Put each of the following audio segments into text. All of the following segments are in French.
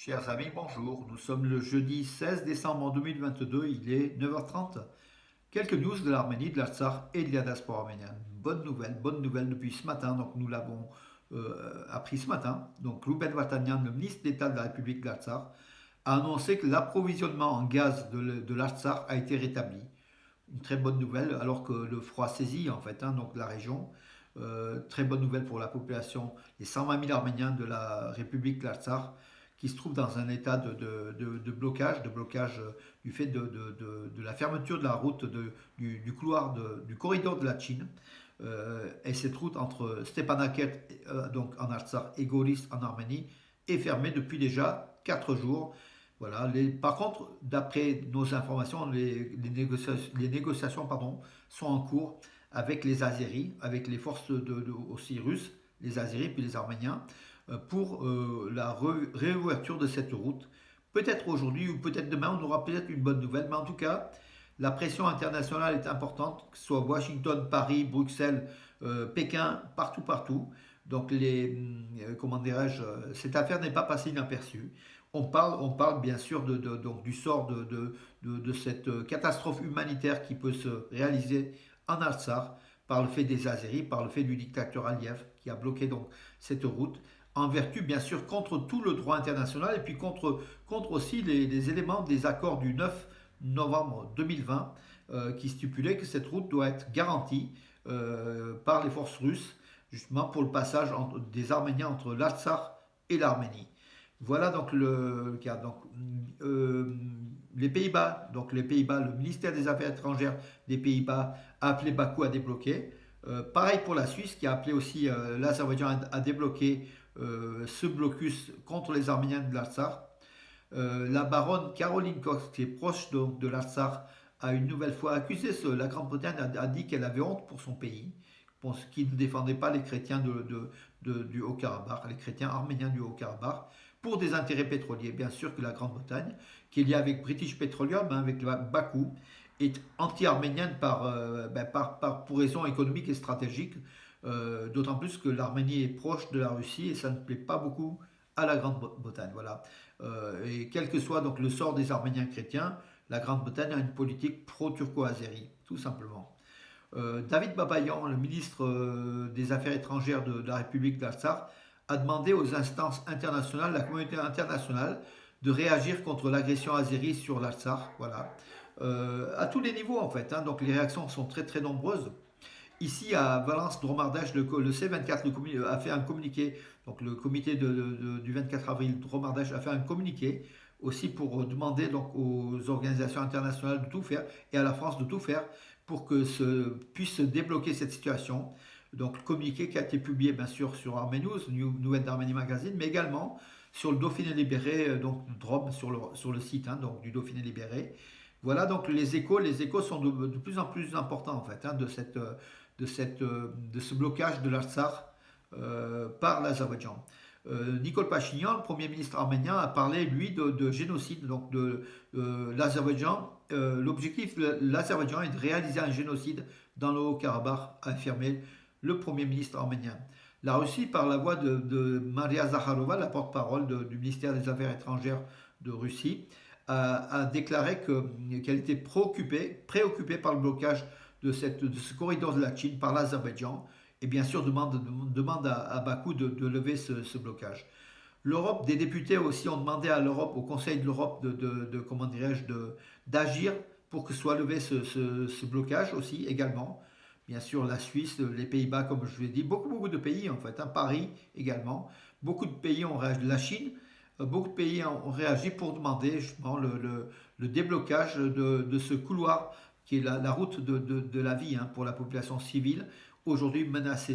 Chers amis, bonjour. Nous sommes le jeudi 16 décembre 2022, il est 9h30. Quelques news de l'Arménie, de l'Artsakh et de la diaspora arménienne. Bonne nouvelle depuis ce matin, donc nous l'avons appris ce matin. Donc Rouben Vartanian, le ministre d'État de la République de l'Artsakh, a annoncé que l'approvisionnement en gaz de l'Artsakh a été rétabli. Une très bonne nouvelle, alors que le froid saisit en fait, donc la région. Très bonne nouvelle pour la population, les 120 000 Arméniens de la République de l'Artsakh qui se trouvent dans un état de blocage du fait de la fermeture de la route du couloir du corridor de la Chine. Et cette route entre Stepanakert, donc en Artsakh, et Goris en Arménie, est fermée depuis déjà 4 jours. Voilà. Par contre, d'après nos informations, les négociations sont en cours avec les Azéris, avec les forces aussi russes, les Azéris puis les Arméniens, pour la réouverture de cette route. Peut-être aujourd'hui ou peut-être demain, on aura peut-être une bonne nouvelle, mais en tout cas, la pression internationale est importante, que ce soit Washington, Paris, Bruxelles, Pékin, partout. Donc, comment dirais-je, cette affaire n'est pas passée inaperçue. On parle bien sûr donc, du sort de cette catastrophe humanitaire qui peut se réaliser en Artsakh par le fait des Azéris, par le fait du dictateur Aliyev qui a bloqué donc cette route en vertu bien sûr contre tout le droit international et puis contre aussi les éléments des accords du 9 novembre 2020 qui stipulaient que cette route doit être garantie par les forces russes justement pour le passage des Arméniens entre l'Artsakh et l'Arménie. Voilà donc le cas. Donc, les Pays-Bas, le ministère des Affaires étrangères des Pays-Bas a appelé Bakou à débloquer. Pareil pour la Suisse qui a appelé aussi l'Azerbaïdjan à débloquer ce blocus contre les Arméniens de l'Artsakh. La baronne Caroline Cox, qui est proche donc, de l'Artsakh, a une nouvelle fois accusé la Grande-Bretagne, a dit qu'elle avait honte pour son pays, pour ce qui ne défendait pas les chrétiens du Haut-Karabakh, les chrétiens arméniens du Haut-Karabakh, pour des intérêts pétroliers. Bien sûr que la Grande-Bretagne, qui est liée avec British Petroleum, avec Bakou, est anti-arménienne pour raisons économiques et stratégiques, d'autant plus que l'Arménie est proche de la Russie et ça ne plaît pas beaucoup à la Grande-Bretagne. Voilà. Et quel que soit donc le sort des Arméniens chrétiens, la Grande-Bretagne a une politique pro-turco-azérie, tout simplement. David Babayan, le ministre des Affaires étrangères de la République d'Artsakh, a demandé aux instances internationales, la communauté internationale, de réagir contre l'agression azérie sur l'Artsakh. Voilà. À tous les niveaux en fait. Donc les réactions sont très nombreuses. Ici à Valence, Dromardèche, le C24 a fait un communiqué, donc le comité du 24 avril, Dromardèche a fait un communiqué aussi pour demander donc aux organisations internationales de tout faire et à la France de tout faire pour que puisse débloquer cette situation. Donc le communiqué qui a été publié bien sûr sur Armée News, Nouvelle d'Arménie Magazine, mais également sur le Dauphiné Libéré, donc Drôme sur le site donc, du Dauphiné Libéré. Voilà donc les échos sont de plus en plus importants en fait de ce blocage de l'Artsakh par l'Azerbaïdjan. Nicole Pachinian, le Premier ministre arménien, a parlé, lui, de génocide donc de l'Azerbaïdjan. L'objectif de l'Azerbaïdjan est de réaliser un génocide dans le Haut-Karabakh, a affirmé le Premier ministre arménien. La Russie, par la voix de Maria Zakharova, la porte-parole du ministère des Affaires étrangères de Russie, a déclaré qu'elle était préoccupée par le blocage de ce corridor de la Chine par l'Azerbaïdjan et bien sûr demande à Bakou de lever ce blocage. L'Europe, des députés aussi ont demandé à l'Europe, au Conseil de l'Europe, comment dirais-je, d'agir pour que soit levé ce blocage aussi également. Bien sûr, la Suisse, les Pays-Bas, comme je l'ai dit, beaucoup de pays en fait, Paris également. Beaucoup de pays ont réagi, la Chine, beaucoup de pays ont réagi pour demander justement le déblocage de ce couloir qui est la route de la vie pour la population civile, aujourd'hui menacée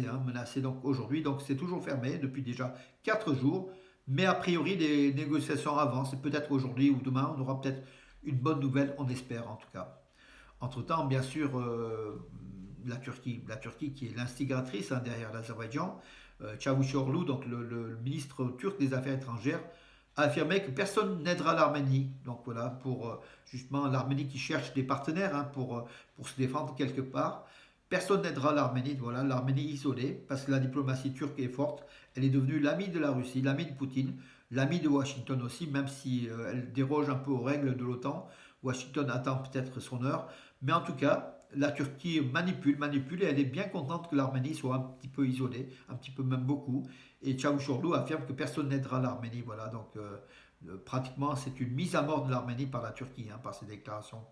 donc aujourd'hui, donc c'est toujours fermé depuis déjà 4 jours, mais a priori les négociations avancent, et peut-être aujourd'hui ou demain on aura peut-être une bonne nouvelle, on espère en tout cas. Entre-temps, bien sûr, la Turquie qui est l'instigatrice derrière l'Azerbaïdjan, Çavuşoğlu, donc le ministre turc des Affaires étrangères, a affirmé que personne n'aidera l'Arménie. Donc voilà, pour justement l'Arménie qui cherche des partenaires pour se défendre quelque part. Personne n'aidera l'Arménie, voilà, l'Arménie isolée, parce que la diplomatie turque est forte. Elle est devenue l'amie de la Russie, l'amie de Poutine, l'amie de Washington aussi, même si elle déroge un peu aux règles de l'OTAN. Washington attend peut-être son heure. Mais en tout cas, la Turquie manipule et elle est bien contente que l'Arménie soit un petit peu isolée, un petit peu même beaucoup. Et Çavuşoğlu affirme que personne n'aidera l'Arménie. Voilà, donc pratiquement c'est une mise à mort de l'Arménie par la Turquie, hein, par ses déclarations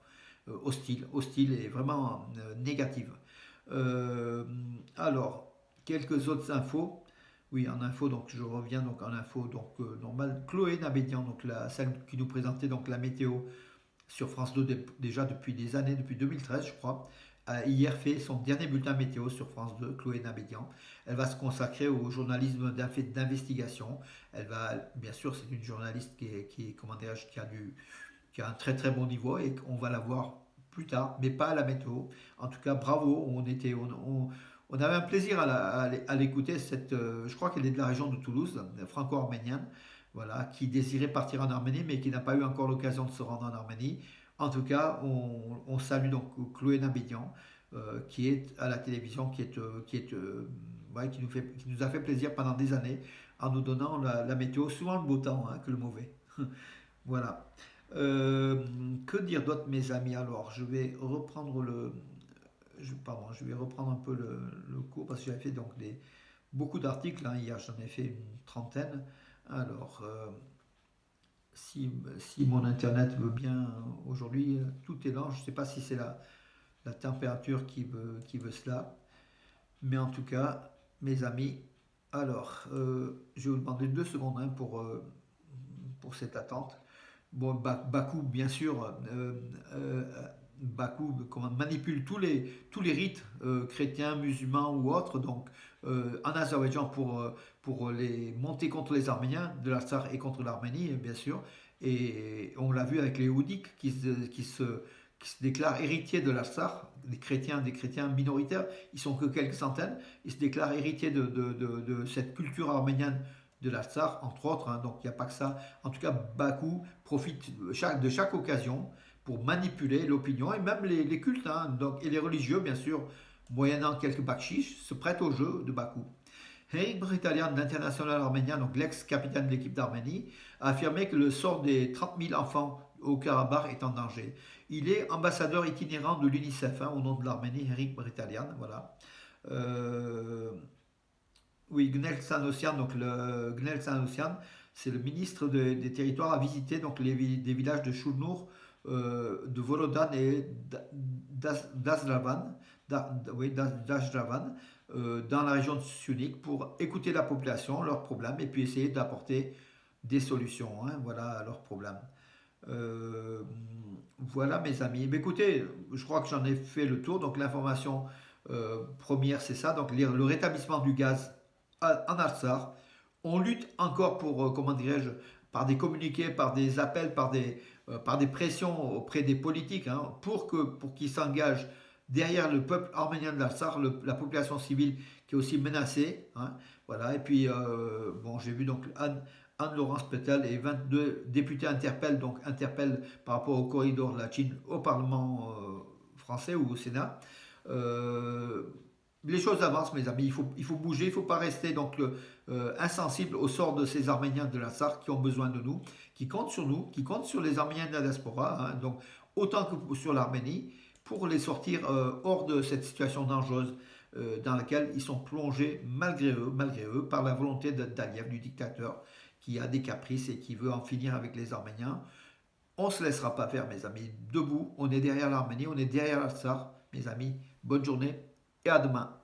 hostiles et vraiment négatives. Euh, alors, quelques autres infos. Oui, en info, donc je reviens donc en info, donc normal. Chloé Nabédian, donc celle qui nous présentait donc la météo sur France 2 déjà depuis des années, depuis 2013 je crois, a hier fait son dernier bulletin météo sur France 2, Chloé Nabédian. Elle va se consacrer au journalisme d'investigation. Elle va, bien sûr, c'est une journaliste comment dirais-je, qui a un très très bon niveau et on va la voir plus tard, mais pas à la météo. En tout cas, bravo, on avait un plaisir à l'écouter. Je crois qu'elle est de la région de Toulouse, franco-arménienne, voilà, qui désirait partir en Arménie, mais qui n'a pas eu encore l'occasion de se rendre en Arménie. En tout cas, on salue donc Chloé Nabédian, qui est à la télévision, ouais, qui nous a fait plaisir pendant des années en nous donnant la météo, souvent le beau temps, hein, que le mauvais. Voilà. Que dire d'autre, mes amis? Alors, je vais reprendre pardon, je vais reprendre un peu le cours parce que j'avais fait donc beaucoup d'articles, hein, hier, j'en ai fait une trentaine. Alors, si mon internet veut bien aujourd'hui, tout est lent. Je ne sais pas si c'est la température qui veut cela, mais en tout cas, mes amis, alors, je vais vous demander 2 secondes, hein, pour cette attente. Bon, Bakou, bien sûr, euh, Bakou manipule tous les rites chrétiens, musulmans ou autres, donc en Azerbaïdjan pour les monter contre les Arméniens de l'Artsakh et contre l'Arménie, bien sûr. Et on l'a vu avec les Houdiques qui se déclarent héritiers de l'Artsakh, des chrétiens minoritaires, ils sont que quelques centaines, ils se déclarent héritiers de cette culture arménienne de l'Artsakh, entre autres, hein, donc il n'y a pas que ça. En tout cas, Bakou profite de chaque occasion pour manipuler l'opinion et même les cultes, hein, donc, et les religieux, bien sûr, moyennant quelques bakchiches, se prêtent au jeu de Bakou. Henrik Britalia, l'international arménien, donc l'ex-capitaine de l'équipe d'Arménie, a affirmé que le sort des 30 000 enfants au Karabakh est en danger. Il est ambassadeur itinérant de l'UNICEF, hein, au nom de l'Arménie, Henrik Britalia, voilà. Euh, oui, Gnel Sanossian, donc Gnel Sanossian, c'est le ministre des Territoires, a visité donc des villages de Choulnour, de Volodan et d'Azlavan, oui, d'Ajdavan, dans la région de Sunik, pour écouter la population, leurs problèmes, et puis essayer d'apporter des solutions, hein, voilà, à leurs problèmes. Euh, voilà, mes amis. Mais écoutez, je crois que j'en ai fait le tour. Donc l'information première, c'est ça. Donc le rétablissement du gaz en Artsakh. On lutte encore pour, comment dirais-je, par des communiqués, par des appels, par des pressions auprès des politiques, hein, pour qu'ils s'engagent derrière le peuple arménien de l'Artsakh, la population civile qui est aussi menacée, hein, voilà. Et puis, bon, j'ai vu donc Anne-Laurence Petel et 22 députés interpellent par rapport au corridor de la Chine au Parlement français ou au Sénat. Euh, les choses avancent, mes amis. Il faut bouger. Il ne faut pas rester donc insensible au sort de ces Arméniens de la Sarthe qui ont besoin de nous, qui comptent sur les Arméniens de la diaspora, hein, donc autant que sur l'Arménie, pour les sortir hors de cette situation dangereuse dans laquelle ils sont plongés malgré eux, par la volonté d'Aliyev, du dictateur, qui a des caprices et qui veut en finir avec les Arméniens. On ne se laissera pas faire, mes amis. Debout, on est derrière l'Arménie, on est derrière l'Artsakh, mes amis. Bonne journée et à demain.